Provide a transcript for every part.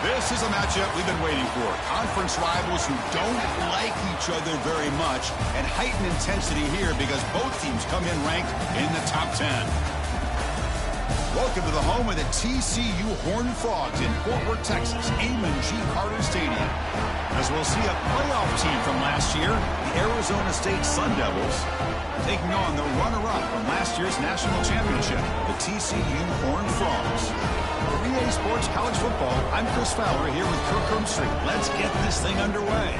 This is a matchup we've been waiting for. Conference rivals who don't like each other very much, and heightened intensity here because both teams come in ranked in the top 10. Welcome to the home of the TCU Horned Frogs in Fort Worth, Texas, Amon G. Carter Stadium. As we'll see a playoff team from last year, the Arizona State Sun Devils, taking on the runner-up from last year's national championship, the TCU Horned Frogs. For EA Sports College Football, I'm Chris Fowler here with Kirk Herbstreit. Let's get this thing underway.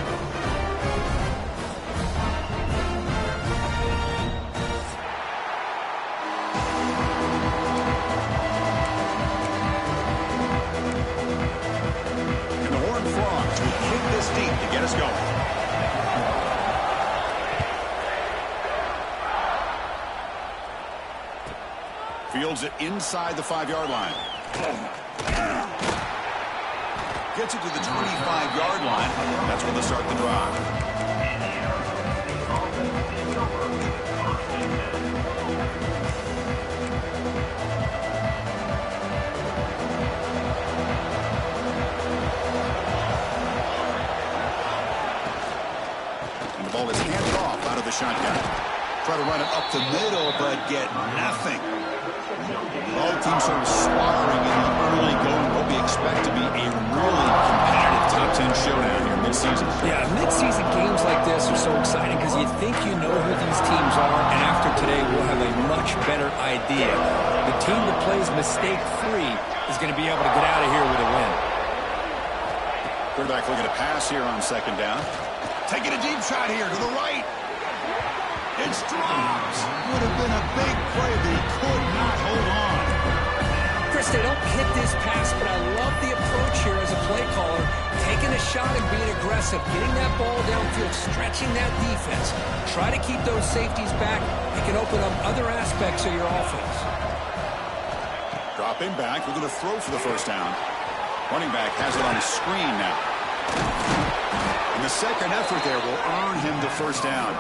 And the Horned Frogs will kick this deep to get us going. Fields it inside the 5-yard line. Gets it to the 25-yard line. That's where they start the drive. And the ball is handed off out of the shotgun. Try to run it up the middle, but get nothing. Both teams sort of swattering in the early going what we expect to be a really competitive top 10 showdown here mid-season. Yeah, mid-season games like this are so exciting because you think you know who these teams are, and after today we'll have a much better idea. The team that plays mistake-free is going to be able to get out of here with a win. Quarterback looking to pass here on second down. Taking a deep shot here to the right. It's dropped. Would have been a big play, but he could not hold on. Chris, they don't hit this pass, but I love the approach here as a play caller. Taking a shot and being aggressive, getting that ball downfield, stretching that defense. Try to keep those safeties back. It can open up other aspects of your offense. Dropping back, we're going to throw for the first down. Running back has it on his screen now. And the second effort there will earn him the first down.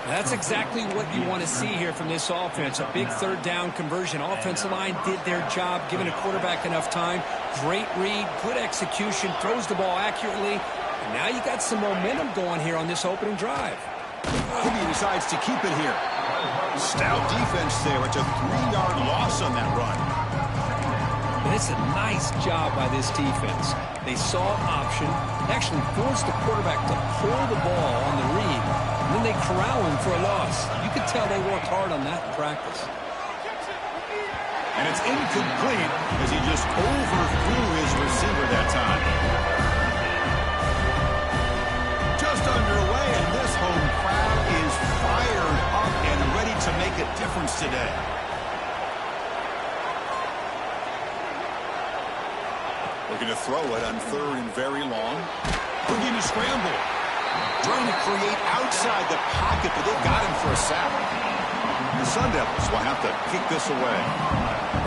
That's exactly what you want to see here from this offense. A big third down conversion. Offensive line did their job, giving a quarterback enough time. Great read, good execution, throws the ball accurately. And now you got some momentum going here on this opening drive. He decides to keep it here. Stout defense there. It's a 3-yard loss on that run. And it's a nice job by this defense. They saw an option, actually forced the quarterback to pull the ball on the read, and then they corral him for a loss. You could tell they worked hard on that in practice. And it's incomplete as he just overthrew his receiver that time. Just underway, and this home crowd is fired up and ready to make a difference today. Looking to throw it on third and very long. Looking to scramble. Trying to create outside the pocket, but they've got him for a sack. The Sun Devils will have to kick this away.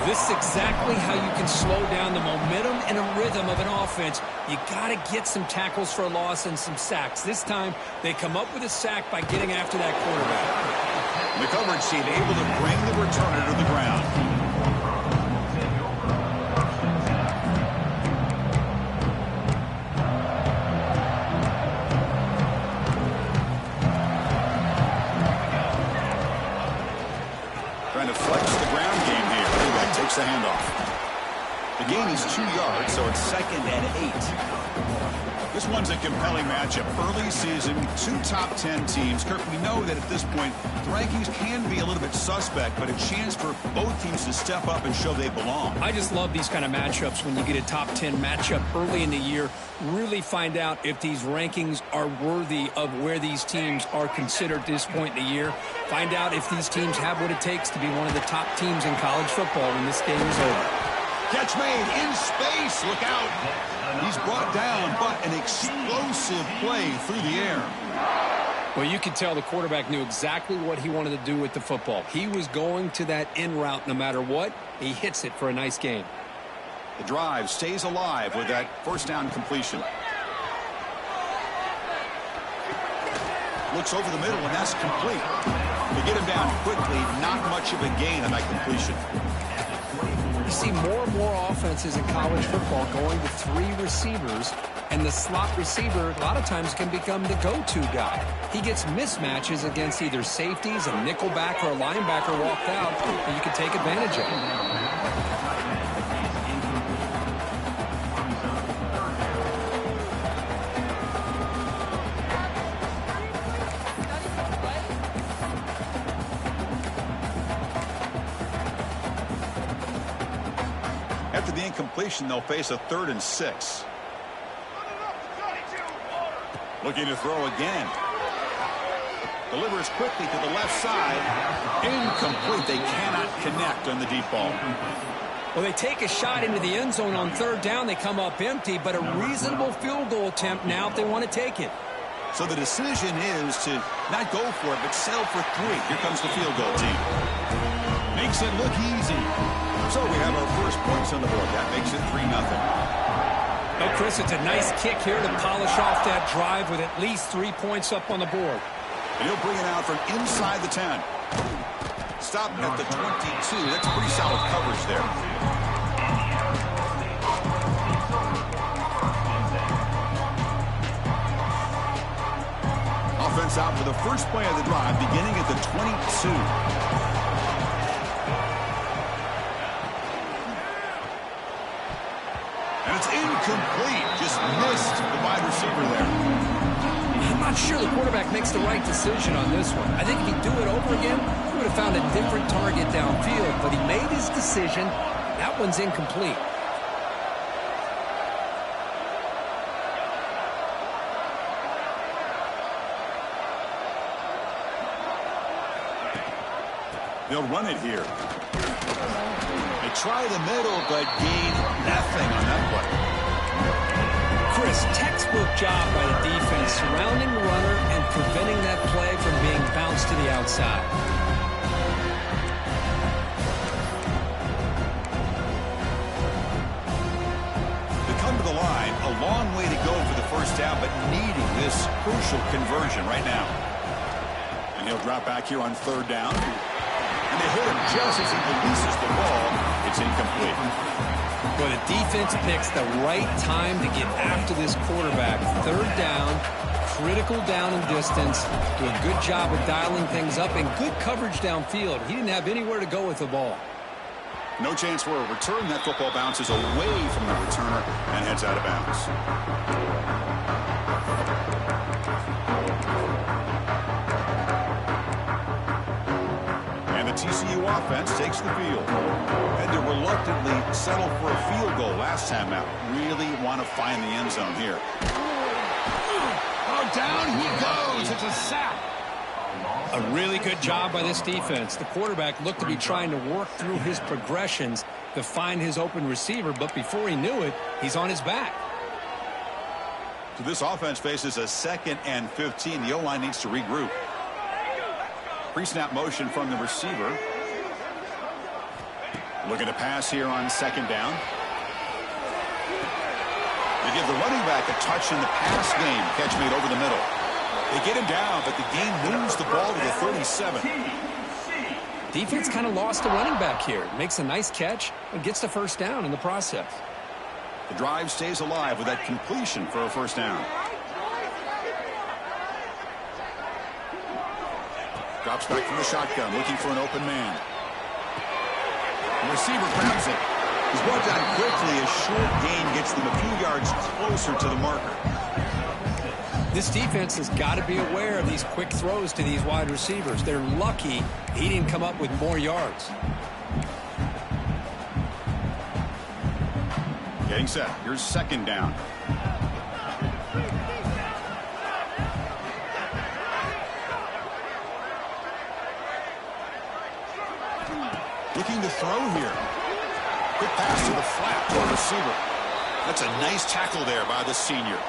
This is exactly how you can slow down the momentum and a rhythm of an offense. You got to get some tackles for a loss and some sacks. This time, they come up with a sack by getting after that quarterback. The coverage team able to bring the returner to the ground. Trying to flex the ground game here. Quarterback takes the handoff. The gain is 2 yards, so it's 2nd and 8. This one's a compelling matchup. Early season, 2 top 10 teams. Kirk, we know that at this point, the rankings can be a little bit suspect, but a chance for both teams to step up and show they belong. I just love these kind of matchups when you get a top 10 matchup early in the year. Really find out if these rankings are worthy of where these teams are considered at this point in the year. Find out if these teams have what it takes to be one of the top teams in college football when this game is over. Catch made in space. Look out. He's brought down, but an explosive play through the air. Well, you could tell the quarterback knew exactly what he wanted to do with the football. He was going to that in route no matter what. He hits it for a nice gain. The drive stays alive with that first down completion. Looks over the middle, and that's complete. They get him down quickly. Not much of a gain on that completion. see more and more offenses in college football going to 3 receivers, and the slot receiver a lot of times can become the go-to guy. He gets mismatches against either safeties, a nickelback, or a linebacker walked out that you can take advantage of. After the incompletion, they'll face a 3rd and 6. Looking to throw again. Delivers quickly to the left side. Incomplete. They cannot connect on the deep ball. Well, they take a shot into the end zone on 3rd down. They come up empty, but a reasonable field goal attempt now if they want to take it. So the decision is to not go for it, but settle for 3. Here comes the field goal team. Makes it look easy. So we have our first points on the board. That makes it 3-0. Oh, Chris, it's a nice kick here to polish off that drive with at least 3 points up on the board. And he'll bring it out from inside the 10. Stop at the 22. That's pretty solid coverage there. Offense out for the first play of the drive, beginning at the 22. And it's incomplete. Just missed the wide receiver there. I'm not sure the quarterback makes the right decision on this one. I think if he'd do it over again, he would have found a different target downfield. But he made his decision. That one's incomplete. They'll run it here. They try the middle, but gain nothing on that play. Chris, textbook job by the defense surrounding the runner and preventing that play from being bounced to the outside. They come to the line, a long way to go for the first down, but needing this crucial conversion right now. And he'll drop back here on 3rd down. And they hit him just as he releases the ball. It's incomplete. Well, the defense picks the right time to get after this quarterback. 3rd down, critical down and distance. Do a good job of dialing things up and good coverage downfield. He didn't have anywhere to go with the ball. No chance for a return. That football bounces away from the returner and heads out of bounds. TCU offense takes the field. And to reluctantly settle for a field goal last time out. Really want to find the end zone here. Oh, down he goes. It's a sack. A really good job by this defense. The quarterback looked to be trying to work through his progressions to find his open receiver, but before he knew it, he's on his back. So this offense faces a 2nd and 15. The O-line needs to regroup. Pre-snap motion from the receiver. Looking to pass here on 2nd down. They give the running back a touch in the pass game. Catch made over the middle. They get him down, but the game moves the ball to the 37. Defense kind of lost the running back here. Makes a nice catch and gets the 1st down in the process. The drive stays alive with that completion for a 1st down. Drops back from the shotgun, looking for an open man. The receiver grabs it. He's brought down quickly. A short gain gets them a few yards closer to the marker. This defense has got to be aware of these quick throws to these wide receivers. They're lucky he didn't come up with more yards. Getting set. Here's 2nd down. Looking to throw here. Quick pass to the flat to the receiver. That's a nice tackle there by the senior.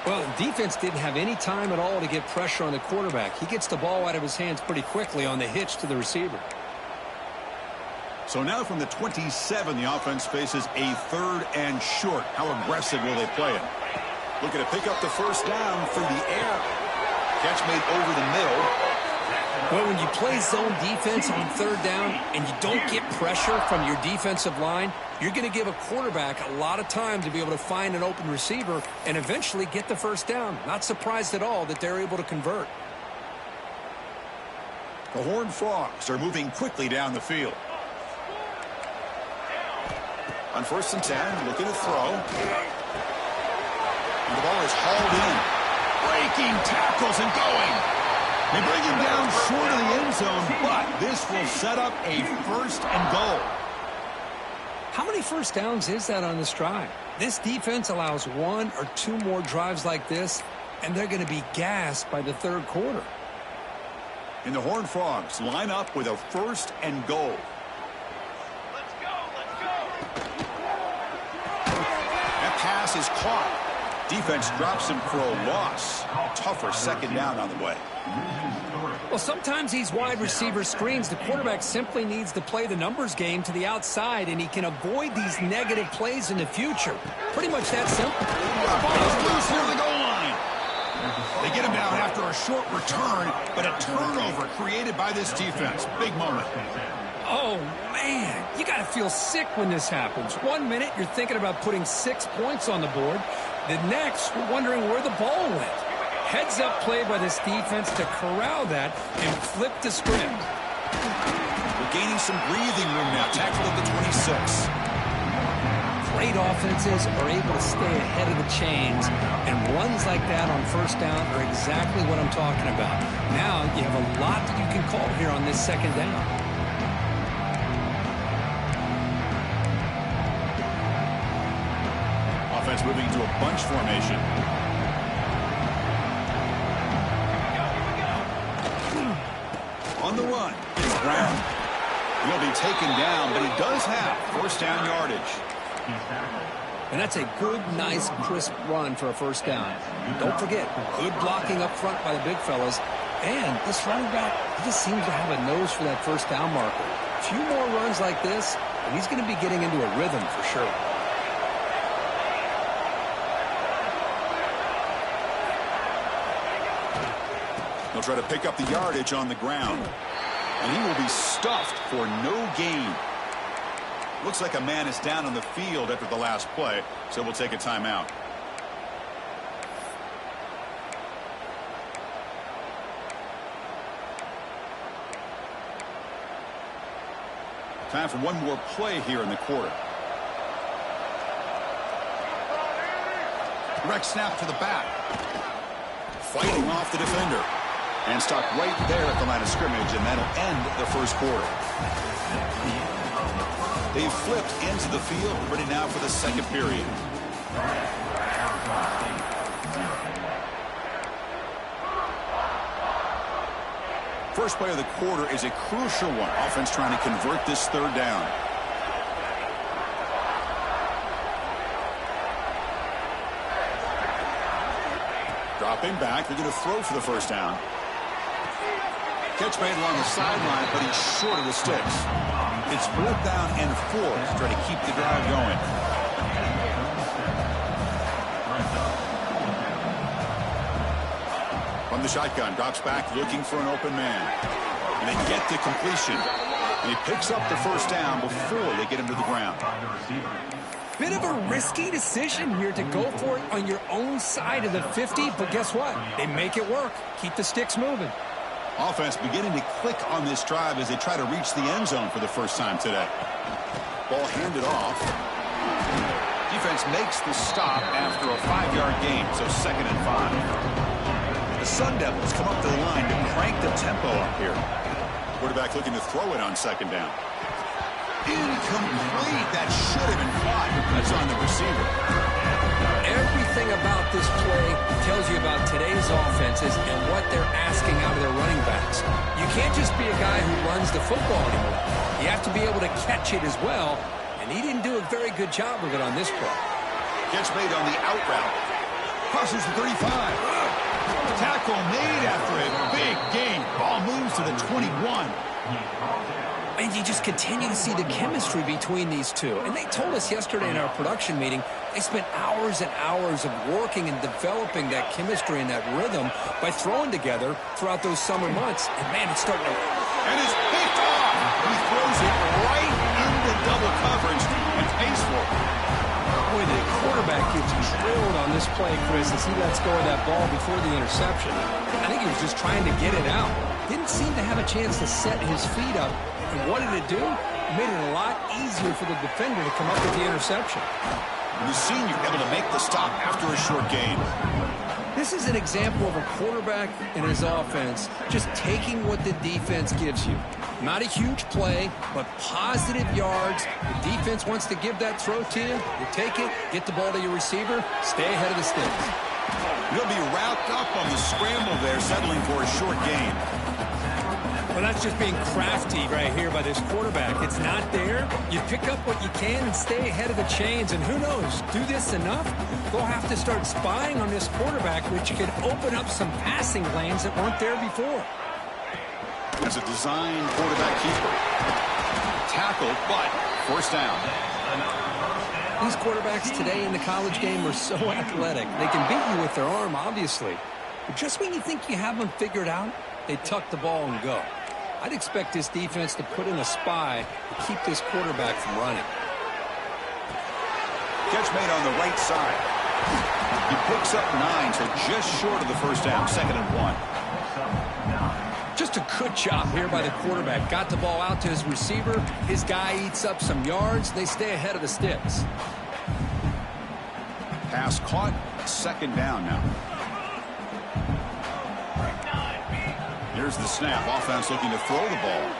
Well, the defense didn't have any time at all to get pressure on the quarterback. He gets the ball out of his hands pretty quickly on the hitch to the receiver. So now from the 27, the offense faces a 3rd and short. How aggressive will they play it? Looking to pick up the 1st down through the air. Catch made over the middle. Well, when you play zone defense on third down and you don't get pressure from your defensive line, you're going to give a quarterback a lot of time to be able to find an open receiver and eventually get the first down. Not surprised at all that they're able to convert. The Horned Frogs are moving quickly down the field. On 1st and 10, looking to throw. And the ball is hauled in. Breaking tackles and going. They bring him down short of the end zone, but this will set up a 1st and goal. How many first downs is that on this drive? This defense allows 1 or 2 more drives like this, and they're going to be gassed by the third quarter. And the Horned Frogs line up with a 1st and goal. Let's go, let's go. That pass is caught. Defense drops him for a loss. Tougher 2nd down on the way. Well, sometimes these wide receiver screens, the quarterback simply needs to play the numbers game to the outside, and he can avoid these negative plays in the future. Pretty much that simple. The ball is loose near the goal line. They get him down after a short return, but a turnover created by this defense. Big moment. Oh, man, you got to feel sick when this happens. 1 minute, you're thinking about putting 6 points on the board. The next, you're wondering where the ball went. Heads-up play by this defense to corral that and flip the script. We're gaining some breathing room now. Tackled at the 26. Great offenses are able to stay ahead of the chains, and runs like that on 1st down are exactly what I'm talking about. Now you have a lot that you can call here on this 2nd down. Offense moving into a bunch formation. On the run, it's Brown. He'll be taken down, but he does have 1st down yardage. And that's a good, nice, crisp run for a 1st down. Don't forget, good blocking up front by the big fellas. And this running back, he just seems to have a nose for that 1st down marker. A few more runs like this, and he's going to be getting into a rhythm for sure. He'll try to pick up the yardage on the ground. And he will be stuffed for no gain. Looks like a man is down on the field after the last play, so we'll take a timeout. Time for one more play here in the quarter. Direct snap to the back. Fighting off the defender. And stopped right there at the line of scrimmage, and that'll end the 1st quarter. They've flipped into the field, ready now for the 2nd period. First play of the quarter is a crucial one. Offense trying to convert this 3rd down. Dropping back, they're going to throw for the 1st down. Catch made along the sideline, but he's short of the sticks. It's 4th down and 4 to try to keep the drive going. From the shotgun, drops back looking for an open man. And they get the completion. And he picks up the 1st down before they get him to the ground. Bit of a risky decision here to go for it on your own side of the 50, but guess what? They make it work. Keep the sticks moving. Offense beginning to click on this drive as they try to reach the end zone for the first time today. Ball handed off. Defense makes the stop after a 5-yard gain, so 2nd and 5. The Sun Devils come up to the line to crank the tempo up here. Quarterback looking to throw it on 2nd down. Incomplete. That should have been caught. That's on the receiver. Everything about this play tells you about today's offenses and what they're asking out of their running backs. You can't just be a guy who runs the football anymore. You have to be able to catch it as well, and he didn't do a very good job of it on this play. Catch made on the out route. Crosses the 35. Tackle made after a big gain. Ball moves to the 21. And you just continue to see the chemistry between these two. And they told us yesterday in our production meeting, they spent hours and hours of working and developing that chemistry and that rhythm by throwing together throughout those summer months. And, man, it's starting to... And it's picked off. He throws it right into double coverage and pays for it. Boy, the quarterback gets drilled on this play, Chris, as he lets go of that ball before the interception. I think he was just trying to get it out. Didn't seem to have a chance to set his feet up. And what did it do? It made it a lot easier for the defender to come up with the interception. The senior able to make the stop after a short gain. This is an example of a quarterback and his offense just taking what the defense gives you. Not a huge play, but positive yards. The defense wants to give that throw to you. You take it, get the ball to your receiver, stay ahead of the sticks. He'll be wrapped up on the scramble there, settling for a short gain. Well, that's just being crafty right here by this quarterback. It's not there. You pick up what you can and stay ahead of the chains. And who knows, do this enough, they'll have to start spying on this quarterback, which could open up some passing lanes that weren't there before. As a design quarterback keeper. Tackled, but first down. These quarterbacks today in the college game are so athletic. They can beat you with their arm, obviously. But just when you think you have them figured out, they tuck the ball and go. I'd expect this defense to put in a spy to keep this quarterback from running. Catch made on the right side. He picks up 9, so just short of the first down, 2nd and 1. Just a good job here by the quarterback. Got the ball out to his receiver. His guy eats up some yards. They stay ahead of the sticks. Pass caught, 2nd down now. Here's the snap. Offense looking to throw the ball.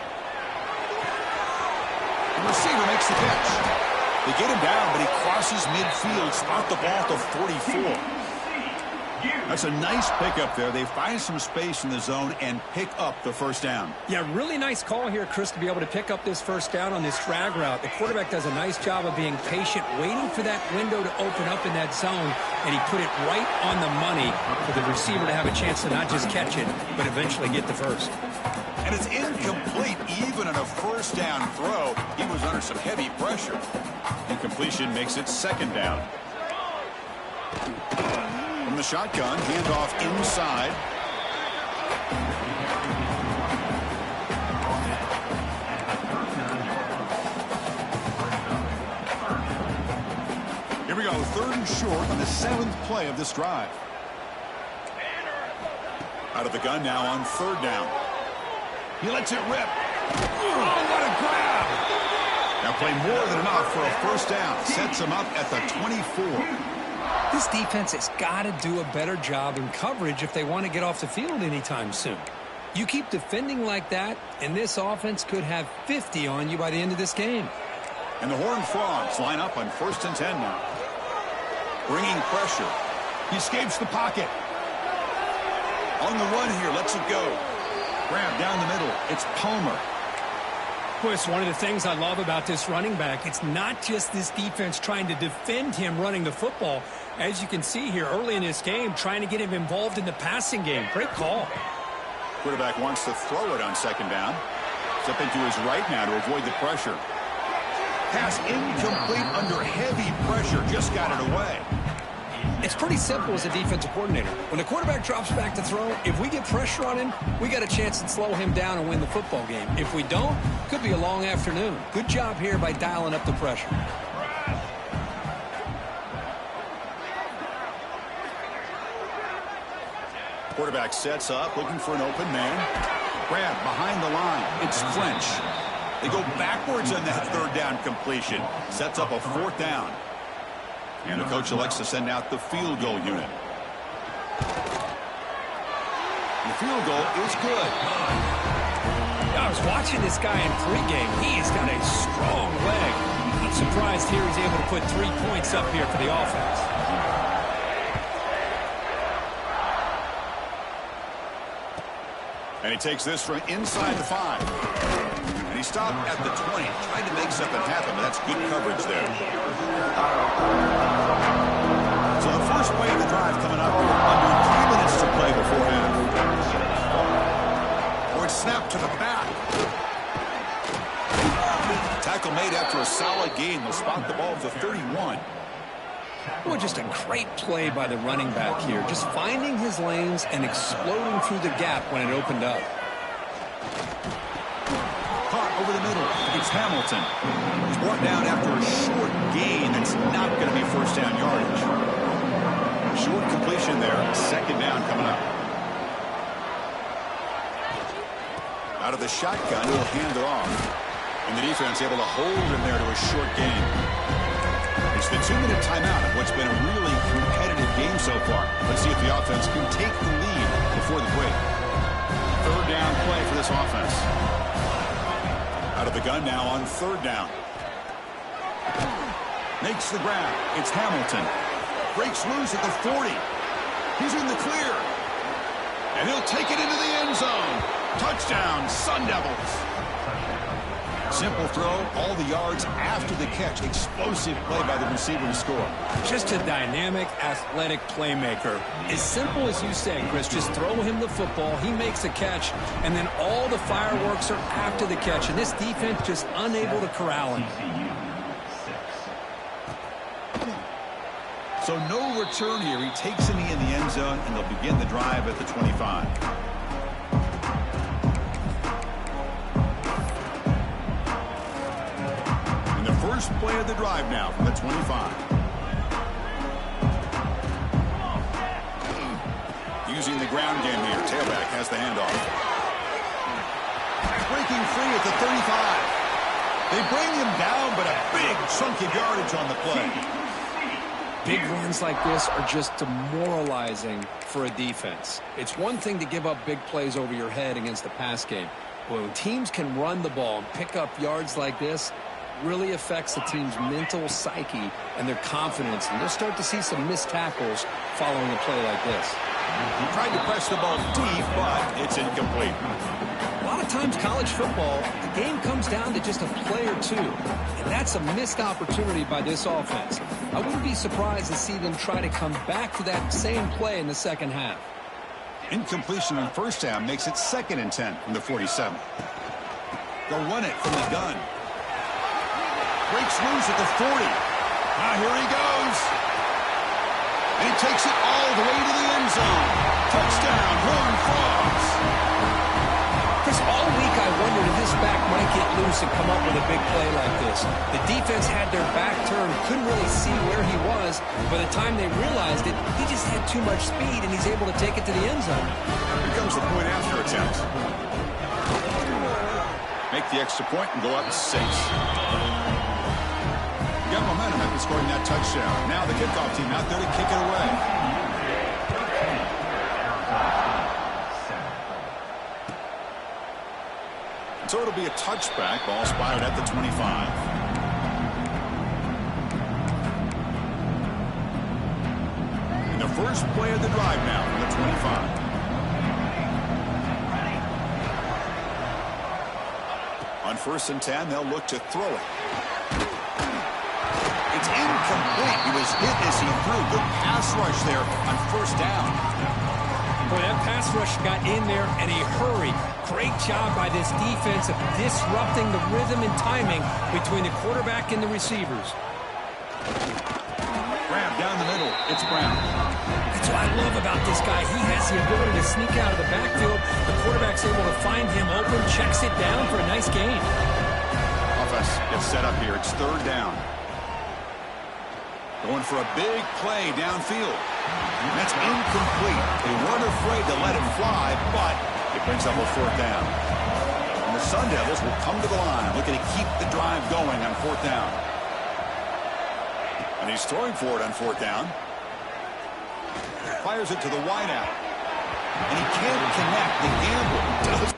The receiver makes the catch. They get him down, but he crosses midfield. Spot the ball to 44. That's a nice pickup there. They find some space in the zone and pick up the first down. Yeah, really nice call here, Chris, to be able to pick up this first down on this drag route. The quarterback does a nice job of being patient, waiting for that window to open up in that zone, and he put it right on the money for the receiver to have a chance to not just catch it, but eventually get the first. And it's incomplete even on a first down throw. He was under some heavy pressure. Incompletion makes it 2nd down. From the shotgun, handoff inside. Here we go, 3rd and short on the 7th play of this drive. Out of the gun now on 3rd down. He lets it rip. Oh, what a grab! Now play more than enough for a first down. Sets him up at the 24. This defense has got to do a better job in coverage if they want to get off the field anytime soon. You keep defending like that, and this offense could have 50 on you by the end of this game. And the Horned Frogs line up on 1st and 10 now. Bringing pressure. He escapes the pocket. On the run here, lets it go. Grab down the middle. It's Palmer. Boy, it's one of the things I love about this running back. It's not just this defense trying to defend him running the football. As you can see here early in this game, trying to get him involved in the passing game. Great call. Quarterback wants to throw it on 2nd down. Stepping to his right now to avoid the pressure. Pass incomplete under heavy pressure. Just got it away. It's pretty simple as a defensive coordinator. When the quarterback drops back to throw, if we get pressure on him, we got a chance to slow him down and win the football game. If we don't, could be a long afternoon. Good job here by dialing up the pressure. Quarterback sets up, looking for an open man. Grab behind the line. It's French. They go backwards on that 3rd down completion. Sets up a 4th down. And the coach elects to send out the field goal unit. The field goal is good. I was watching this guy in pregame. He's got a strong leg. I'm surprised here he's able to put 3 points up here for the offense. And he takes this from inside the 5. And he stopped at the 20. Tried to make something happen, but that's good coverage there. So the first play of the drive coming up. Under 3 minutes to play before half. Or it's snapped to the back. tackle made after a solid gain. They'll spot the ball at the 31. Well, just a great play by the running back here. Just finding his lanes and exploding through the gap when it opened up. Caught over the middle. It's Hamilton. He's brought down after a short gain that's not going to be first down yardage. Short completion there. Second down coming up. Out of the shotgun, he'll hand it off. And the defense able to hold him there to a short gain. It's the 2-minute timeout of what's been a really competitive game so far. Let's see if the offense can take the lead before the break. Third down play for this offense. Out of the gun now on third down. Makes the grab. It's Hamilton. Breaks loose at the 40. He's in the clear. And he'll take it into the end zone. Touchdown, Sun Devils. Simple throw, all the yards after the catch. Explosive play by the receiver to score. Just a dynamic, athletic playmaker. As simple as you said, Chris, just throw him the football, he makes a catch, and then all the fireworks are after the catch. And this defense just unable to corral him. So no return here. He takes a knee in the end zone, and they'll begin the drive at the 25. First play of the drive now from the 25. Using the ground game here. Tailback has the handoff. Breaking free at the 35. They bring him down, but a big chunk of yardage on the play. Big runs like this are just demoralizing for a defense. It's one thing to give up big plays over your head against the pass game. But when teams can run the ball and pick up yards like this, really affects the team's mental psyche and their confidence. And you'll start to see some missed tackles following a play like this. He tried to press the ball deep, but it's incomplete. A lot of times college football, the game comes down to just a play or two. And that's a missed opportunity by this offense. I wouldn't be surprised to see them try to come back to that same play in the second half. Incompletion on first down makes it 2nd and 10 from the 47. They'll run it from the gun. Breaks loose at the 40. Now here he goes. And he takes it all the way to the end zone. Touchdown, Horned Frogs. Chris, all week I wondered if this back might get loose and come up with a big play like this. The defense had their back turned, couldn't really see where he was. By the time they realized it, he just had too much speed, and he's able to take it to the end zone. Here comes the point after attempt. Make the extra point and go up 6. Got momentum after scoring that touchdown. Now the kickoff team out there to kick it away. So it'll be a touchback. Ball spotted at the 25. And the first play of the drive now from the 25. On 1st and 10, they'll look to throw it. It's incomplete. He was hit as he threw. Good pass rush there on 1st down. Boy, that pass rush got in there in a hurry. Great job by this defense of disrupting the rhythm and timing between the quarterback and the receivers. Grab down the middle. It's Brown. That's what I love about this guy. He has the ability to sneak out of the backfield. The quarterback's able to find him open, checks it down for a nice gain. Offense gets set up here. It's 3rd down. Going for a big play downfield. That's incomplete. They weren't afraid to let it fly, but it brings up a 4th down. And the Sun Devils will come to the line, looking to keep the drive going on 4th down. And he's throwing for it on 4th down. Fires it to the wideout. And he can't connect. The gamble does.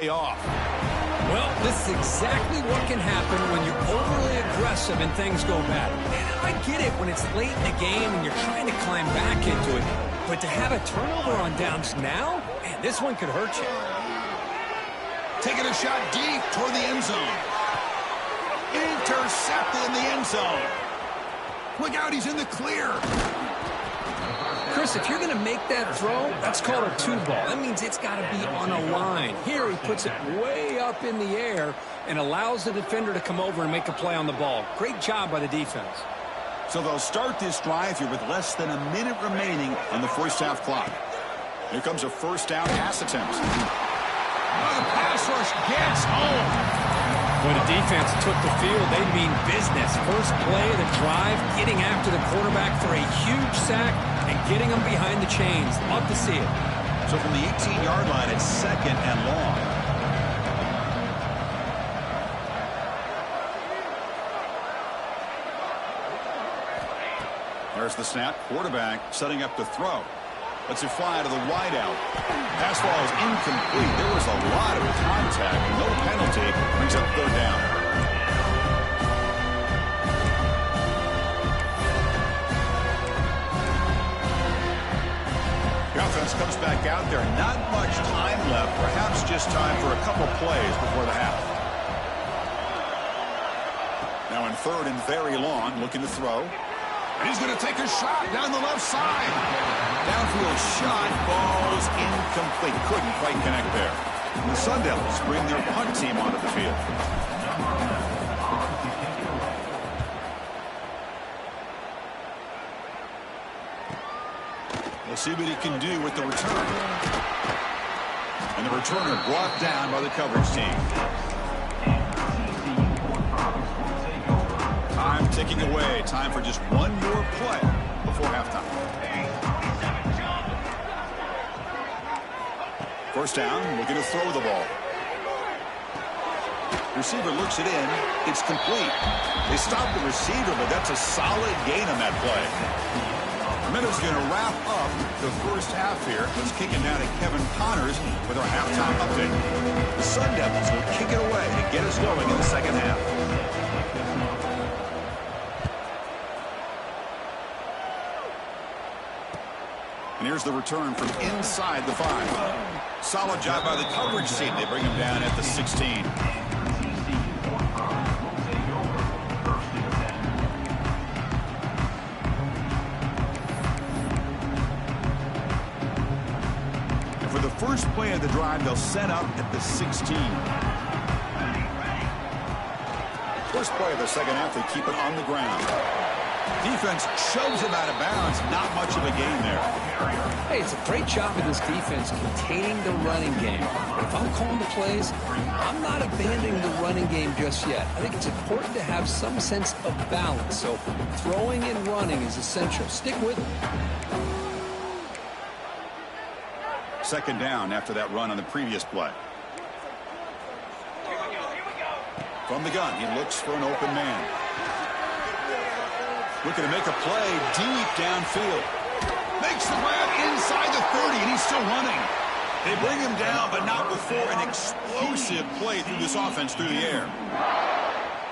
Off. Well, this is exactly what can happen when you're overly aggressive and things go bad. And I get it when it's late in the game and you're trying to climb back into it. But to have a turnover on downs now, man, this one could hurt you. Taking a shot deep toward the end zone. Intercepted in the end zone. Look out, he's in the clear. Chris, if you're going to make that throw, that's called a two ball. That means it's got to be on a line. Here he puts it way up in the air and allows the defender to come over and make a play on the ball. Great job by the defense. So they'll start this drive here with less than a minute remaining on the first half clock. Here comes a first down pass attempt. The pass rush gets home. When the defense took the field, they mean business. First play of the drive, getting after the quarterback for a huge sack and getting him behind the chains. Love to see it. So from the 18-yard line, it's second and long. There's the snap. Quarterback setting up to throw. Lets it fly to the wideout. Pass ball is incomplete. There was a lot of contact. No penalty. Brings up third down. The offense comes back out there. Not much time left. Perhaps just time for a couple plays before the half. Now in third and very long, looking to throw. And he's going to take a shot down the left side. Downfield shot, ball's incomplete. Couldn't quite connect there. And the Sun Devils bring their punt team onto the field. We'll see what he can do with the return. And the returner brought down by the coverage team. Time ticking away. Time for just one more play before halftime. First down, looking to throw the ball. Receiver looks it in. It's complete. They stop the receiver, but that's a solid gain on that play. Minute's going to wrap up the first half here. Let's kick it down to Kevin Connors with our halftime update. The Sun Devils will kick it away to get us going in the second half. And here's the return from inside the 5. Solid job by the coverage team. They bring him down at the 16. And for the first play of the drive, they'll set up at the 16. First play of the second half, they keep it on the ground. Defense shoves him out of bounds. Not much of a gain there. Hey, it's a great job of this defense containing the running game. But if I'm calling the plays, I'm not abandoning the running game just yet. I think it's important to have some sense of balance. So throwing and running is essential. Stick with it. Second down after that run on the previous play. From the gun, he looks for an open man. Looking to make a play deep downfield. Makes the grab inside the 30, and he's still running. They bring him down, but not before an explosive play through this offense through the air.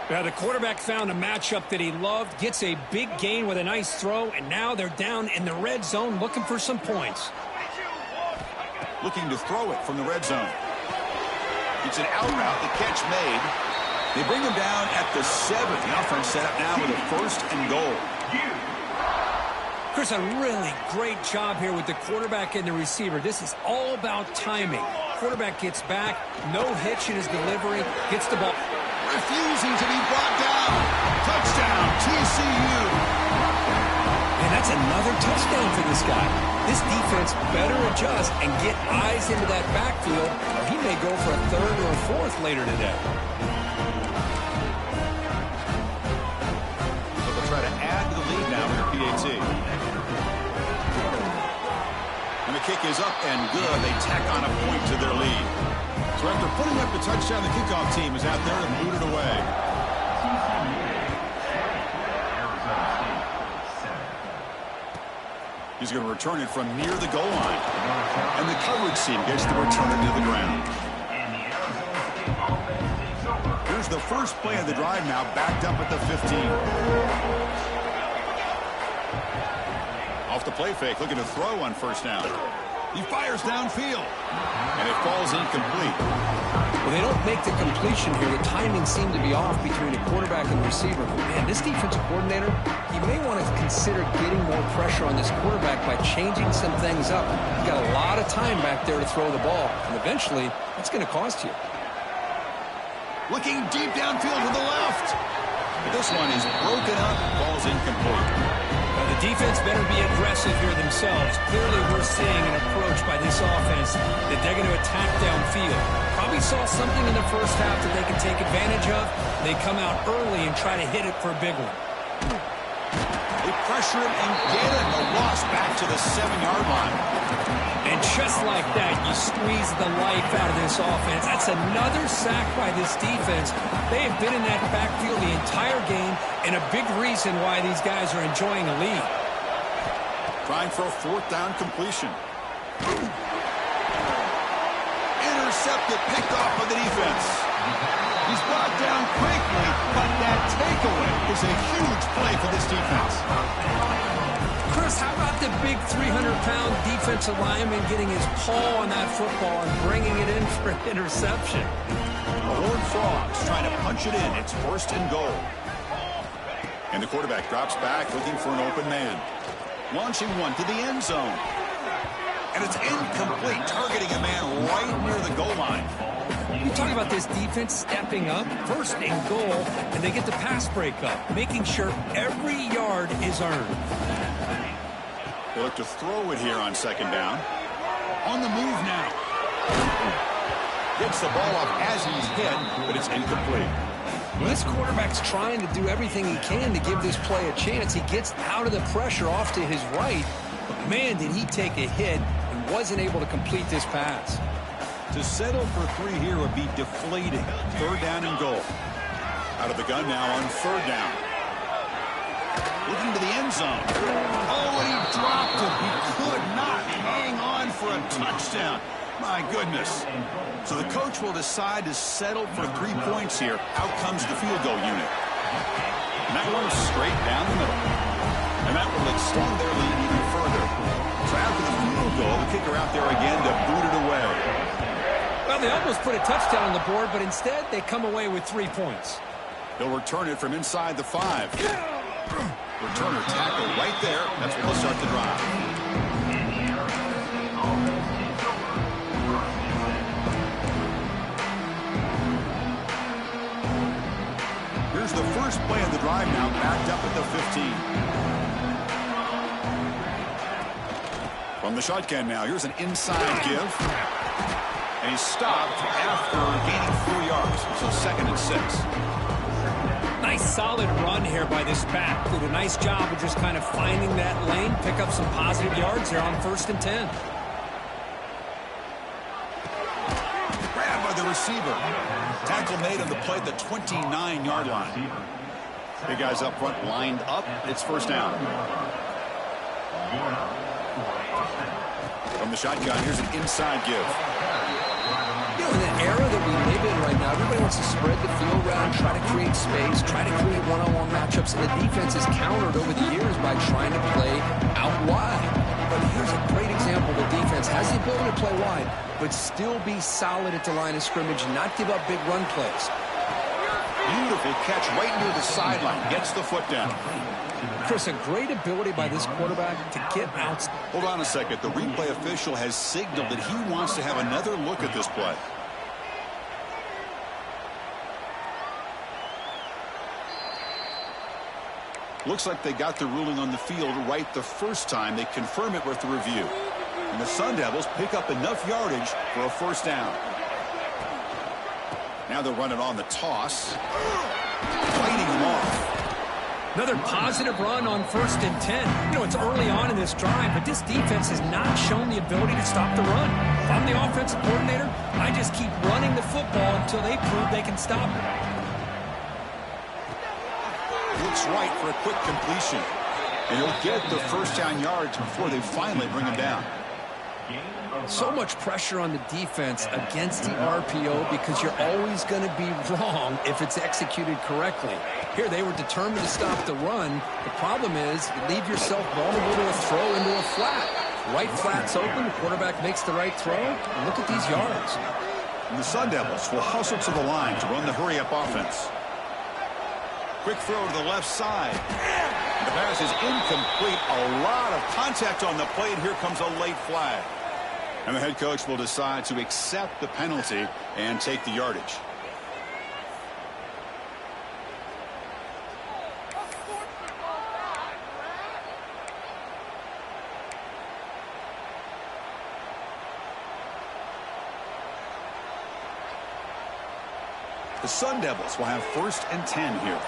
Yeah, the quarterback found a matchup that he loved, gets a big gain with a nice throw, and now they're down in the red zone looking for some points. Looking to throw it from the red zone. It's an out route, the catch made. They bring him down at the 7. The offense set up now with a first and goal. Chris, a really great job here with the quarterback and the receiver. This is all about timing. Quarterback gets back, no hitch in his delivery, gets the ball. Refusing to be brought down. Touchdown, TCU. And that's another touchdown for this guy. This defense better adjust and get eyes into that backfield, or he may go for a third or a fourth later today. Try to add to the lead now with the PAT. And the kick is up and good. They tack on a point to their lead. So after putting up the touchdown, the kickoff team is out there and booted away. He's going to return it from near the goal line. And the coverage team gets the return to the ground. Here's the first play of the drive now, backed up at the 15. Off the play fake, looking to throw on first down. He fires downfield. And it falls incomplete. Well, they don't make the completion here. The timing seemed to be off between the quarterback and the receiver. But, man, this defensive coordinator, he may want to consider getting more pressure on this quarterback by changing some things up. He's got a lot of time back there to throw the ball. And eventually, that's going to cost you. Looking deep downfield to the left. This one is broken up, falls incomplete. Now, the defense better be aggressive here themselves. Clearly, we're seeing an approach by this offense that they're going to attack downfield. Probably saw something in the first half that they can take advantage of. They come out early and try to hit it for a big one. They pressure him and get it. A loss back to the 7-yard line. And just like that, you squeeze the life out of this offense. That's another sack by this defense. They have been in that backfield the entire game, and a big reason why these guys are enjoying a lead. Trying for a 4th down completion. Intercepted, picked off by the defense. He's brought down quickly, but that takeaway is a huge play for this defense. Chris, how about the big 300-pound defensive lineman getting his paw on that football and bringing it in for an interception? The Horned Frogs trying to punch it in. It's 1st and goal. And the quarterback drops back looking for an open man. Launching one to the end zone. And it's incomplete, targeting a man right near the goal line. You talk about this defense stepping up, 1st and goal, and they get the pass breakup, making sure every yard is earned. They look to throw it here on 2nd down. On the move now. Gets the ball off as he's hit, but it's incomplete. Well, this quarterback's trying to do everything he can to give this play a chance. He gets out of the pressure off to his right. But, man, did he take a hit and wasn't able to complete this pass. To settle for 3 here would be deflating. 3rd down and goal. Out of the gun now on 3rd down. Looking to the end zone. Oh, and he dropped it. He could not hang on for a touchdown. My goodness. So the coach will decide to settle for 3 points here. Out comes the field goal unit. And that one's straight down the middle. And that will extend their lead even further. So after the field goal, the kicker out there again to boot it away. Well, they almost put a touchdown on the board, but instead they come away with 3 points. They'll return it from inside the 5. Returner tackle right there. That's when they'll start the drive. Here's the first play of the drive now, backed up at the 15. From the shotgun now, here's an inside give. And he's stopped after gaining 4 yards. So 2nd and 6. Nice solid run here by this back. Did a nice job of just kind of finding that lane, pick up some positive yards there on 1st and 10. Grabbed by the receiver. Tackle made on the play at the 29-yard line. Big guys up front lined up. It's 1st down. From the shotgun, here's an inside give. You know, in the era that we live in right now, everybody wants to spread the field around, try to create space, try to create one-on-one matchups, and the defense is countered over the years by trying to play out wide. But here's a great example. The defense has the ability to play wide, but still be solid at the line of scrimmage and not give up big run plays. Beautiful catch right near the sideline. Gets the foot down. Chris, a great ability by this quarterback to get out. Hold on a second. The replay official has signaled that he wants to have another look at this play. Looks like they got the ruling on the field right the first time. They confirm it with the review. And the Sun Devils pick up enough yardage for a 1st down. Now they'll run it on the toss. Fighting them off. Another positive run on 1st and 10. You know, it's early on in this drive, but this defense has not shown the ability to stop the run. If I'm the offensive coordinator, I just keep running the football until they prove they can stop it. Looks right for a quick completion. And he'll get the 1st down yards before they finally bring him down. So much pressure on the defense against the RPO because you're always going to be wrong if it's executed correctly. Here, they were determined to stop the run. The problem is you leave yourself vulnerable to a throw into a flat. Right flat's open. The quarterback makes the right throw. Look at these yards. And the Sun Devils will hustle to the line to run the hurry-up offense. Quick throw to the left side. The pass is incomplete. A lot of contact on the play, and here comes a late flag. And the head coach will decide to accept the penalty and take the yardage. The Sun Devils will have 1st and 10 here.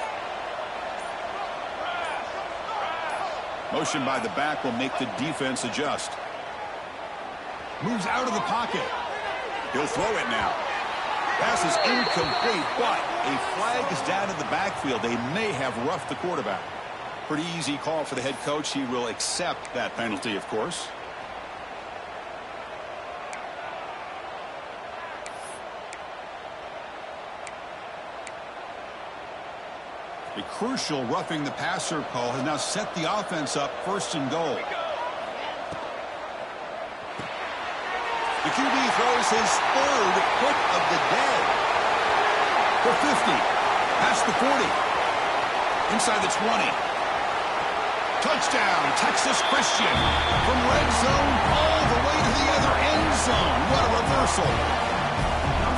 Motion by the back will make the defense adjust. Moves out of the pocket. He'll throw it now. Pass is incomplete, but a flag is down in the backfield. They may have roughed the quarterback. Pretty easy call for the head coach. He will accept that penalty, of course. A crucial roughing the passer call has now set the offense up 1st and goal. The QB throws his 3rd pick of the day. For 50. Past the 40. Inside the 20. Touchdown, Texas Christian. From red zone all the way to the other end zone. What a reversal.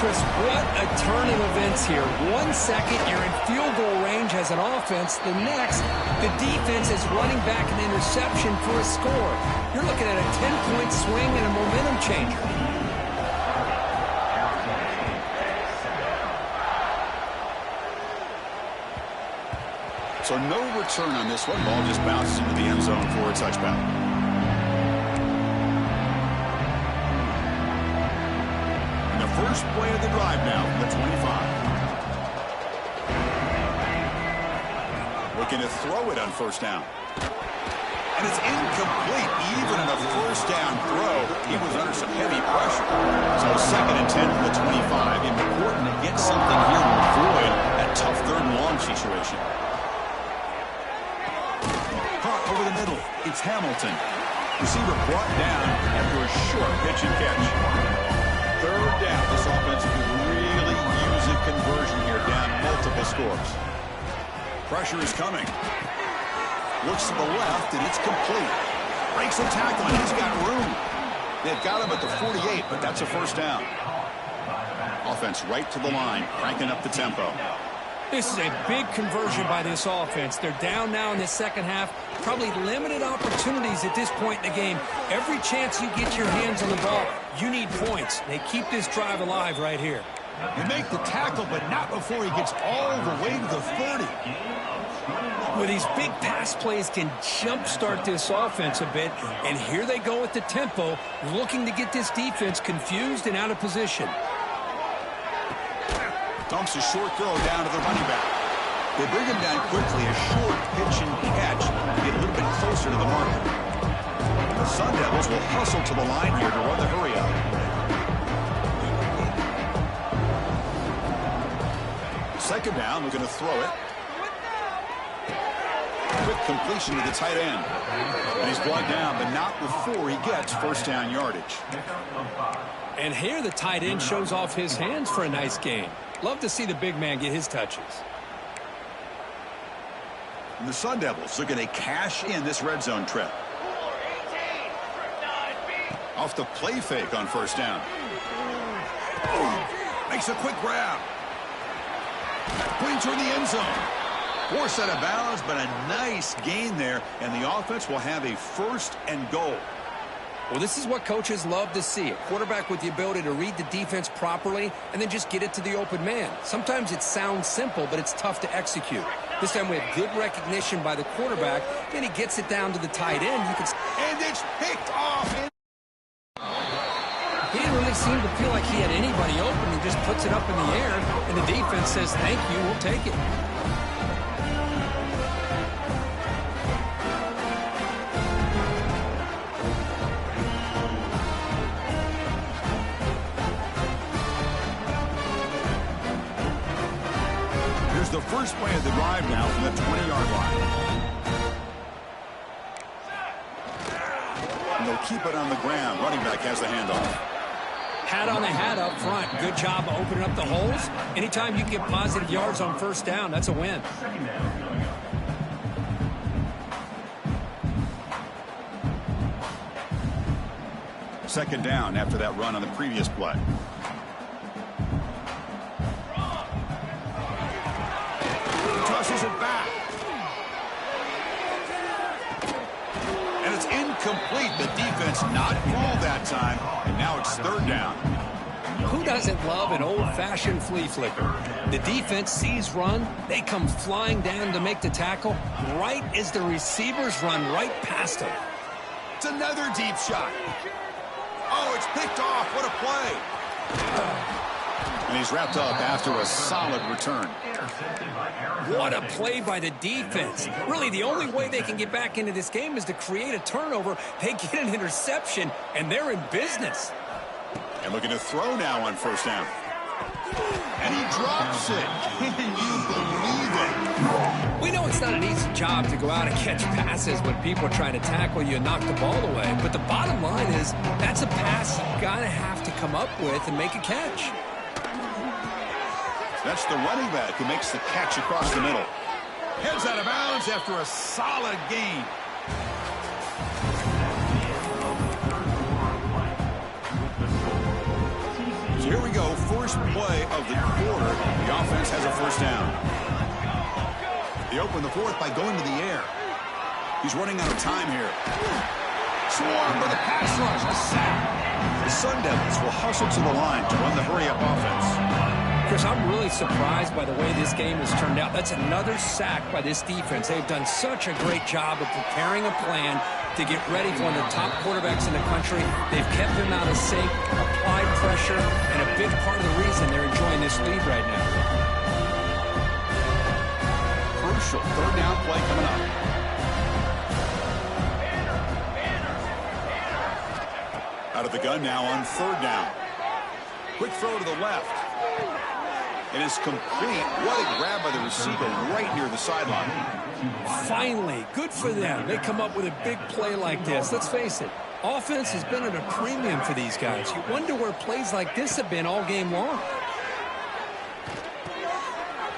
Chris, what a turn of events here. 1 second, you're in field goal range as an offense. The next, the defense is running back an interception for a score. You're looking at a 10-point swing and a momentum changer. So no return on this one. Ball just bounces into the end zone for a touchback. First play of the drive now from the 25. Looking to throw it on 1st down. And it's incomplete. Even in a 1st down throw, he was under some heavy pressure. So 2nd and 10 from the 25. Important to get something here to avoid that tough 3rd and long situation. Caught over the middle. It's Hamilton. Receiver brought down after a short pitch and catch. 3rd down. This offense could really use a conversion here, down multiple scores. Pressure is coming. Looks to the left, and it's complete. Breaks the tackle, and he's got room. They've got him at the 48, but that's a 1st down. Offense right to the line, cranking up the tempo. This is a big conversion by this offense. They're down now in the 2nd half. Probably limited opportunities at this point in the game. Every chance you get your hands on the ball, you need points. They keep this drive alive right here. They make the tackle, but not before he gets all the way to the 30. Well, these big pass plays can jumpstart this offense a bit, and here they go with the tempo, looking to get this defense confused and out of position. Dumps a short throw down to the running back. They bring him down quickly, a short pitch and catch to get a little bit closer to the mark. The Sun Devils will hustle to the line here to run the hurry-up. 2nd down, we're going to throw it. Quick completion to the tight end. And he's brought down, but not before he gets 1st down yardage. And here the tight end shows off his hands for a nice gain. Love to see the big man get his touches. And the Sun Devils looking to cash in this red zone trip. Off the play fake on 1st down. Makes a quick grab. Putting toward the end zone. Forced out of bounds, but a nice gain there. And the offense will have a 1st and goal. Well, this is what coaches love to see. A quarterback with the ability to read the defense properly and then just get it to the open man. Sometimes it sounds simple, but it's tough to execute. This time we have good recognition by the quarterback. Then he gets it down to the tight end. And it's picked off. He didn't really seem to feel like he had anybody open. He just puts it up in the air, and the defense says, thank you, we'll take it. The first play of the drive now from the 20-yard line. And they'll keep it on the ground. Running back has the handoff. Hat on the hat up front. Good job of opening up the holes. Anytime you get positive yards on first down, that's a win. Second down after that run on the previous play. Tosses it back. And it's incomplete. The defense not called that time. And now it's third down. Who doesn't love an old-fashioned flea flicker? The defense sees run. They come flying down to make the tackle right as the receivers run right past them. It's another deep shot. Oh, it's picked off. What a play. And he's wrapped up after a solid return. What a play by the defense. Really, the only way they can get back into this game is to create a turnover. They get an interception, and they're in business. And looking to throw now on first down. And he drops it. Can you believe it? We know it's not an easy job to go out and catch passes when people are trying to tackle you and knock the ball away. But the bottom line is that's a pass you got to have to come up with and make a catch. That's the running back who makes the catch across the middle. Heads out of bounds after a solid gain. So here we go, first play of the quarter. The offense has a first down. They open the fourth by going to the air. He's running out of time here. Swarm for the pass rush, a sack. The Sun Devils will hustle to the line to run the hurry-up offense. Chris, I'm really surprised by the way this game has turned out. That's another sack by this defense. They've done such a great job of preparing a plan to get ready for one of the top quarterbacks in the country. They've kept him out of sync, applied pressure, and a big part of the reason they're enjoying this lead right now. Crucial third down play coming up. Out of the gun now on third down. Quick throw to the left. It is complete. What a grab by the receiver right near the sideline. Finally, good for them. They come up with a big play like this. Let's face it, offense has been at a premium for these guys. You wonder where plays like this have been all game long.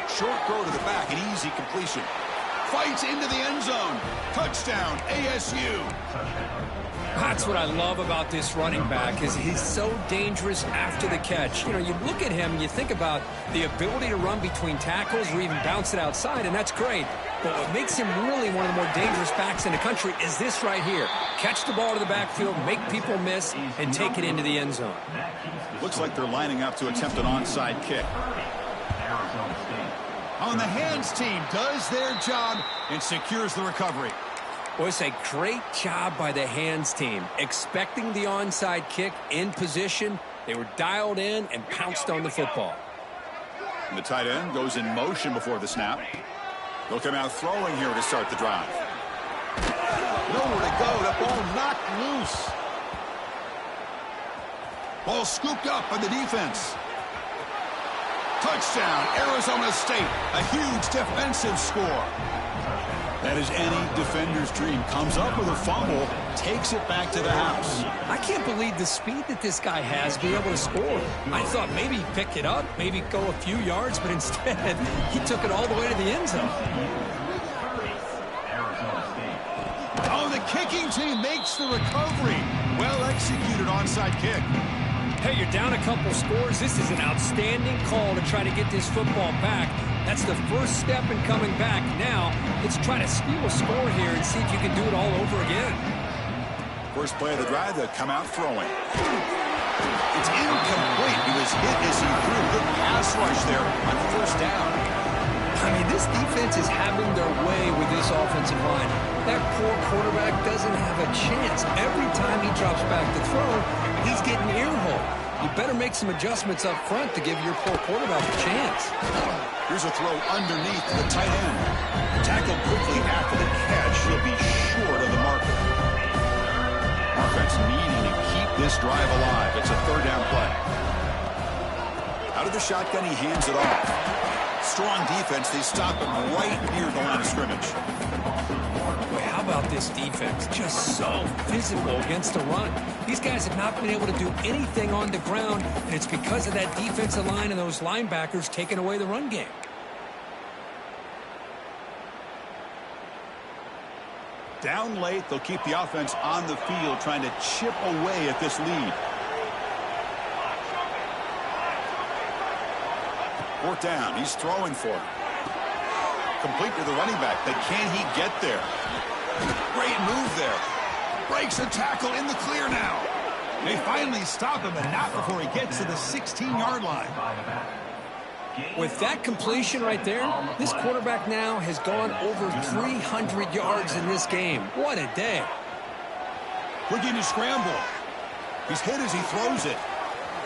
Short throw to the back, an easy completion. Fights into the end zone. Touchdown, ASU. That's what I love about this running back is he's so dangerous after the catch. You know, you look at him and you think about the ability to run between tackles or even bounce it outside, and that's great. But what makes him really one of the more dangerous backs in the country is this right here. Catch the ball to the backfield, make people miss, and take it into the end zone. Looks like they're lining up to attempt an onside kick. On the hands team does their job and secures the recovery. Boy, it's a great job by the hands team. Expecting the onside kick in position, they were dialed in and pounced on the football. And the tight end goes in motion before the snap. They'll come out throwing here to start the drive. Nowhere to go. That ball knocked loose. Ball scooped up by the defense. Touchdown, Arizona State. A huge defensive score. That is any defender's dream. Comes up with a fumble, takes it back to the house. I can't believe the speed that this guy has to be able to score. I thought maybe he'd pick it up, maybe go a few yards, but instead he took it all the way to the end zone. Oh, the kicking team makes the recovery. Well executed onside kick. Hey, you're down a couple scores. This is an outstanding call to try to get this football back. That's the first step in coming back. Now, let's try to steal a score here and see if you can do it all over again. First play of the drive, they'll come out throwing. It's incomplete. He was hit as he threw. Good pass rush there on first down. I mean, this defense is having their way with this offensive line. That poor quarterback doesn't have a chance. Every time he drops back to throw, he's getting earhole. You better make some adjustments up front to give your poor quarterback a chance. Here's a throw underneath the tight end. Tackled quickly after the catch. He'll be short of the marker. Offense needing to keep this drive alive. It's a third down play. Out of the shotgun, he hands it off. Strong defense. They stop him right near the line of scrimmage. Boy, how about this this defense. Just so physical against the run. These guys have not been able to do anything on the ground, and it's because of that defensive line and those linebackers taking away the run game. Down late, they'll keep the offense on the field trying to chip away at this lead. Fourth down, he's throwing for it. Complete to the running back, but can he get there? Great move there. Breaks a tackle in the clear now. They finally stop him, and not before he gets to the 16-yard line. With that completion right there, this quarterback now has gone over 300 yards in this game. What a day. Looking to scramble. He's hit as he throws it.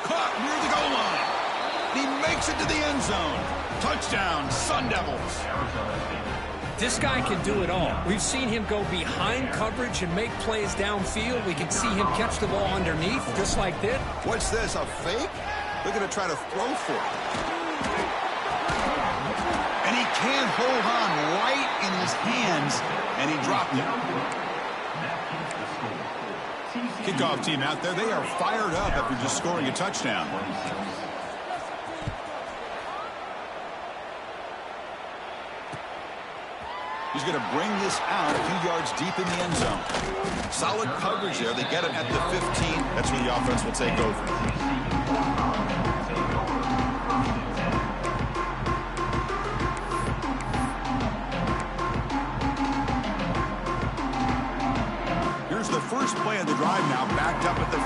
Caught near the goal line. He makes it to the end zone. Touchdown, Sun Devils. This guy can do it all. We've seen him go behind coverage and make plays downfield. We can see him catch the ball underneath, just like this. What's this, a fake? They're going to try to throw for it. And he can't hold on right in his hands, and he dropped it. Kickoff team out there, they are fired up after just scoring a touchdown. He's going to bring this out a few yards deep in the end zone. Solid coverage there. They get him at the 15. That's where the offense will take over. Here's the first play of the drive now, backed up at the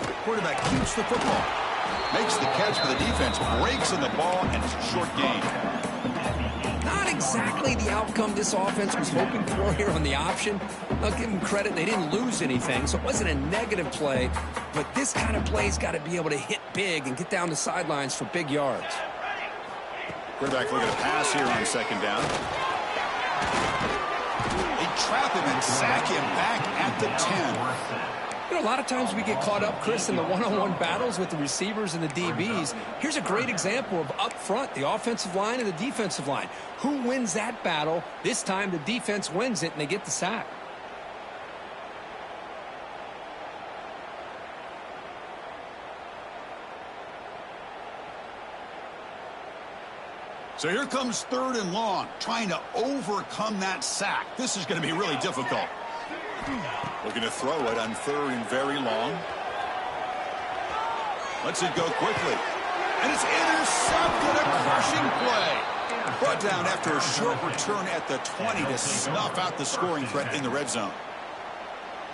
15. Quarterback keeps the football. Makes the catch for the defense, breaks in the ball, and it's a short gain. Not exactly the outcome this offense was hoping for here on the option. I'll give them credit. They didn't lose anything, so it wasn't a negative play. But this kind of play's got to be able to hit big and get down the sidelines for big yards. Quarterback looking to pass here on second down. They trap him and sack him back at the 10. You know, a lot of times we get caught up, Chris, in the one-on-one battles with the receivers and the DBs. Here's a great example of up front, the offensive line and the defensive line. Who wins that battle? This time the defense wins it, and they get the sack. So here comes third and long, trying to overcome that sack. This is going to be really difficult. Looking to throw it on third and very long. Lets it go quickly. And it's intercepted, a crushing play. Brought down after a short return at the 20 to snuff out the scoring threat in the red zone.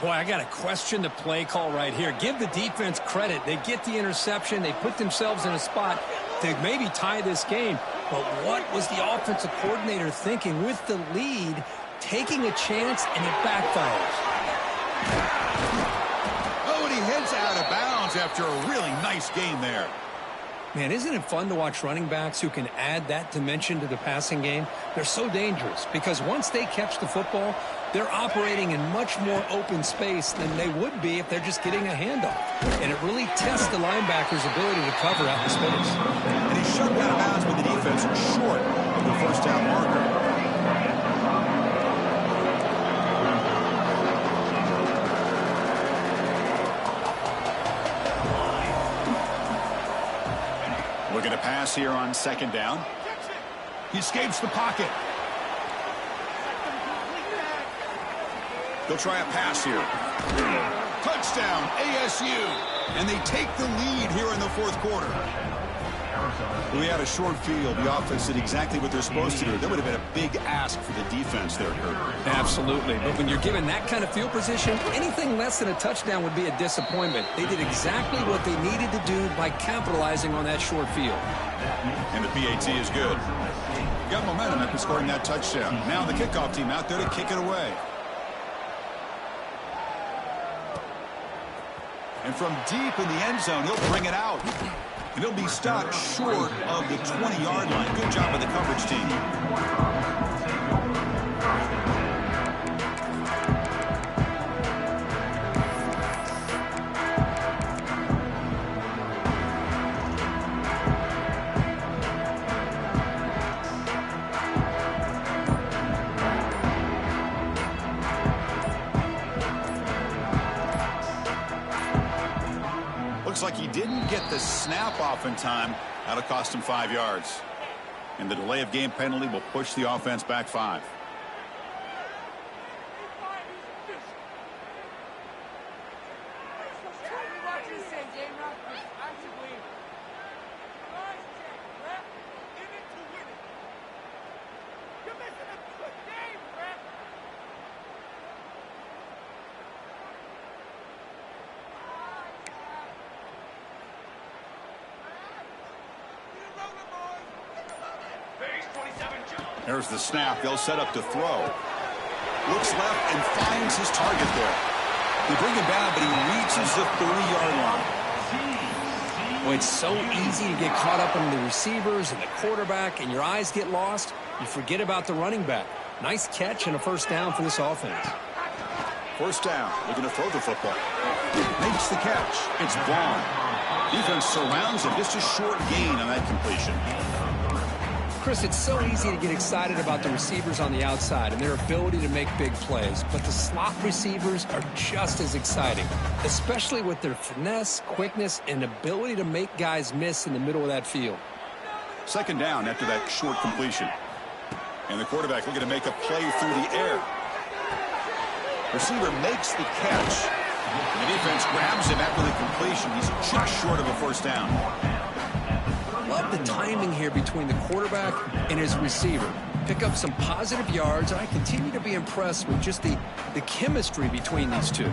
Boy, I got to question the play call right here. Give the defense credit. They get the interception. They put themselves in a spot to maybe tie this game. But what was the offensive coordinator thinking with the lead, taking a chance, and it backfires? Oh, and he heads out of bounds after a really nice game there. Man, isn't it fun to watch running backs who can add that dimension to the passing game? They're so dangerous because once they catch the football, they're operating in much more open space than they would be if they're just getting a handoff. And it really tests the linebacker's ability to cover out in space. And he's shoved out of bounds with the defense short of the first down marker. Looking to pass here on second down. He escapes the pocket. They'll try a pass here. Touchdown, ASU. And they take the lead here in the fourth quarter. We had a short field. The offense did exactly what they're supposed to do. That would have been a big ask for the defense there, Kurt. Absolutely. But when you're given that kind of field position, anything less than a touchdown would be a disappointment. They did exactly what they needed to do by capitalizing on that short field. And the PAT is good. Got momentum after scoring that touchdown. Now the kickoff team out there to kick it away. And from deep in the end zone, he'll bring it out. And he'll be stopped short of the 20-yard line. Good job by the coverage team. get the snap off in time. That'll cost him 5 yards. And the delay of game penalty will push the offense back 5. There's the snap. They'll set up to throw. Looks left and finds his target there. They bring him down, but he reaches the 30-yard line. Well, it's so easy to get caught up in the receivers and the quarterback, and your eyes get lost. You forget about the running back. Nice catch and a first down for this offense. First down. Looking to throw the football. Makes the catch. It's Vaughn. Defense surrounds him. Just a short gain on that completion. Chris, it's so easy to get excited about the receivers on the outside and their ability to make big plays, but the slot receivers are just as exciting, especially with their finesse, quickness, and ability to make guys miss in the middle of that field. Second down after that short completion. And the quarterback looking to make a play through the air. Receiver makes the catch. And the defense grabs him after the completion. He's just short of a first down. Love the timing here between the quarterback and his receiver. Pick up some positive yards, and I continue to be impressed with just the chemistry between these two.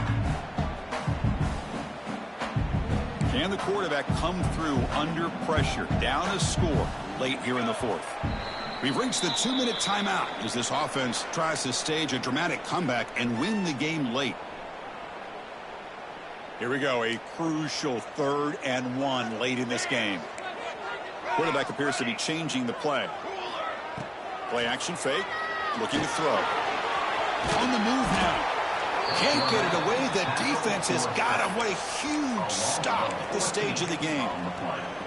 Can the quarterback come through under pressure? Down a score late here in the fourth. We've reached the 2-minute timeout as this offense tries to stage a dramatic comeback and win the game late. Here we go, a crucial 3rd and 1 late in this game. Quarterback appears to be changing the play. Play action fake. Looking to throw. On the move now. Can't get it away. The defense has got him. What a huge stop at this stage of the game.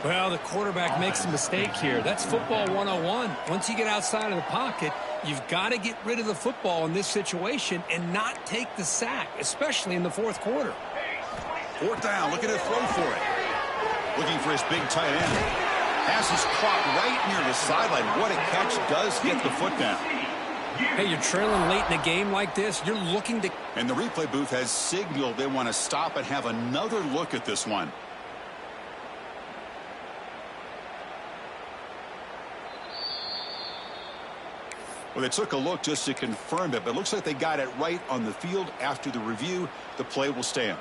Well, the quarterback makes a mistake here. That's football 101. Once you get outside of the pocket, you've got to get rid of the football in this situation and not take the sack, especially in the fourth quarter. 4th down. Looking to throw for it. Looking for his big tight end. Pass is caught right near the sideline. What a catch. Does get the foot down. Hey, you're trailing late in a game like this. You're looking to... And the replay booth has signaled they want to stop and have another look at this one. Well, they took a look just to confirm it, but it looks like they got it right on the field. After the review, the play will stand.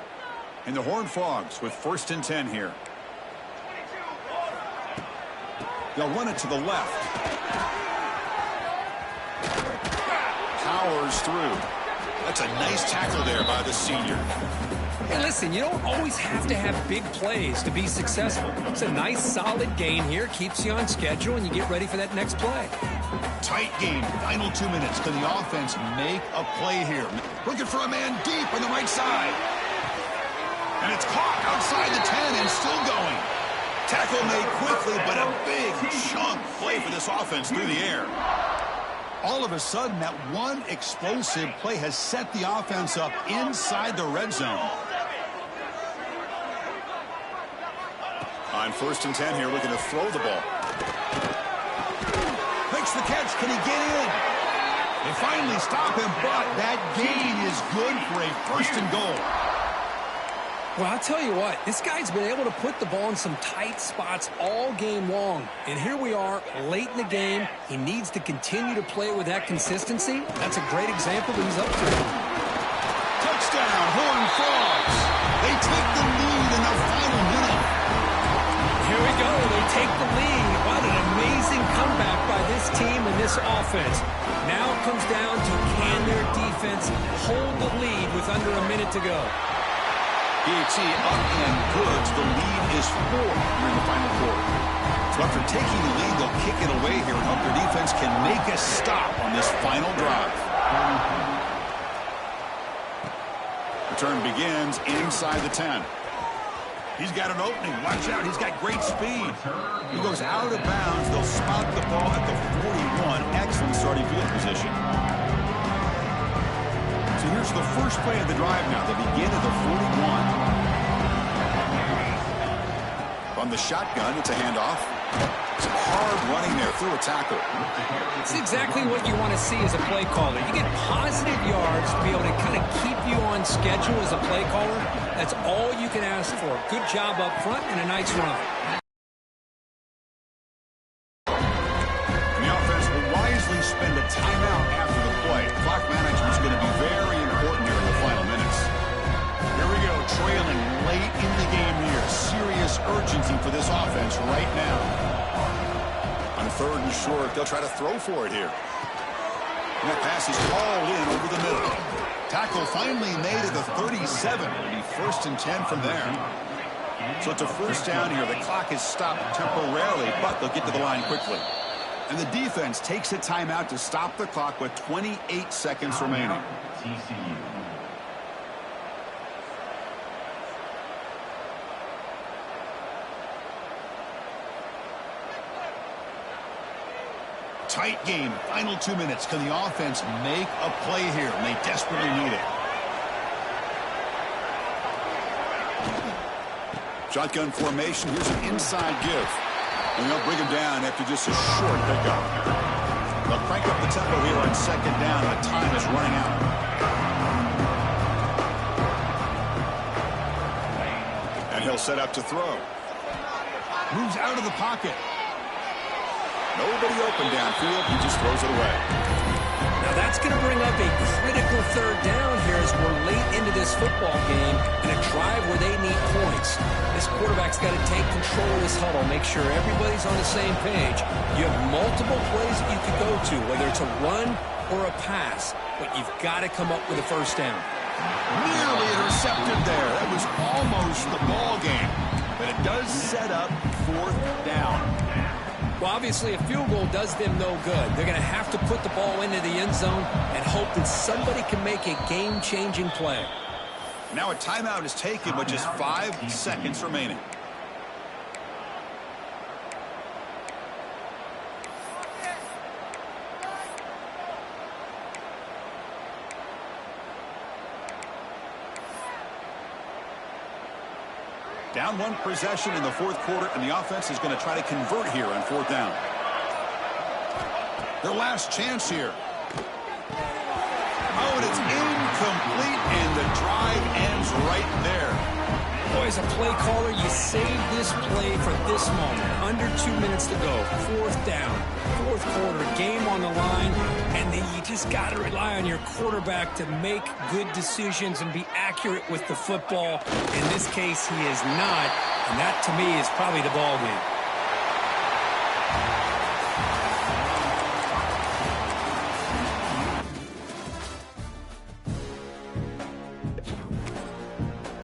And the Horned Frogs with 1st and 10 here. They'll run it to the left. Powers through. That's a nice tackle there by the senior. Hey, listen, you don't always have to have big plays to be successful. It's a nice, solid gain here. Keeps you on schedule, and you get ready for that next play. Tight game. Final 2 minutes. Can the offense make a play here? Looking for a man deep on the right side. And it's caught outside the 10 and still going. Tackle made quickly, but a big chunk play for this offense through the air. All of a sudden, that one explosive play has set the offense up inside the red zone. On 1st and 10 here, looking to throw the ball. Makes the catch. Can he get in? They finally stop him, but that gain is good for a 1st and goal. Well, I'll tell you what, this guy's been able to put the ball in some tight spots all game long. And here we are, late in the game. He needs to continue to play with that consistency. That's a great example that he's up to. Touchdown, Horned Frogs. They take the lead in the final minute. Here we go. They take the lead. What an amazing comeback by this team and this offense. Now it comes down to can their defense hold the lead with under a minute to go. PAT up and good. The lead is 4 here in the final quarter. So after taking the lead, they'll kick it away here and hope their defense can make a stop on this final drive. Return begins inside the 10. He's got an opening. Watch out. He's got great speed. He goes out of bounds. They'll spot the ball at the 41. Excellent starting field position. So here's the first play of the drive now. They begin at the 41. From the shotgun, it's a handoff. Some hard running there through a tackle. It's exactly what you want to see as a play caller. You get positive yards to be able to kind of keep you on schedule as a play caller. That's all you can ask for. Good job up front and a nice run. And the offense will wisely spend a timeout after the play. Clock management is going to be very important here in the final minutes. Here we go, trailing late in the game here. Serious urgency for this offense right now. On 3rd and short, they'll try to throw for it here. And that pass is hauled in over the middle. Tackle finally made at the 37. It'll be 1st and 10 from there. So it's a first down here. The clock is stopped temporarily, but they'll get to the line quickly. And the defense takes a timeout to stop the clock with 28 seconds remaining. Tight game. Final 2 minutes. Can the offense make a play here? And they desperately need it. Shotgun formation. Here's an inside give. And they'll bring him down after just a short pickup. They'll crank up the tempo here on 2nd down. The time is running out. And he'll set up to throw. Moves out of the pocket. Nobody open downfield. He just throws it away. Now that's going to bring up a critical 3rd down here as we're late into this football game in a drive where they need points. This quarterback's got to take control of this huddle, make sure everybody's on the same page. You have multiple plays that you could go to, whether it's a run or a pass, but you've got to come up with a 1st down. Nearly intercepted there. That was almost the ball game, but it does set up 4th down. Well, obviously, a field goal does them no good. They're going to have to put the ball into the end zone and hope that somebody can make a game-changing play. Now a timeout is taken with just 5 seconds remaining. Down 1 possession in the 4th quarter, and the offense is going to try to convert here on 4th down. Their last chance here. Oh, and it's incomplete, and the drive ends right there. Boy, as a play caller, you save this play for this moment. Under 2 minutes to go. 4th down. 4th quarter, game on the line, and then you just got to rely on your quarterback to make good decisions and be accurate with the football. In this case, he is not, and that, to me, is probably the ball game.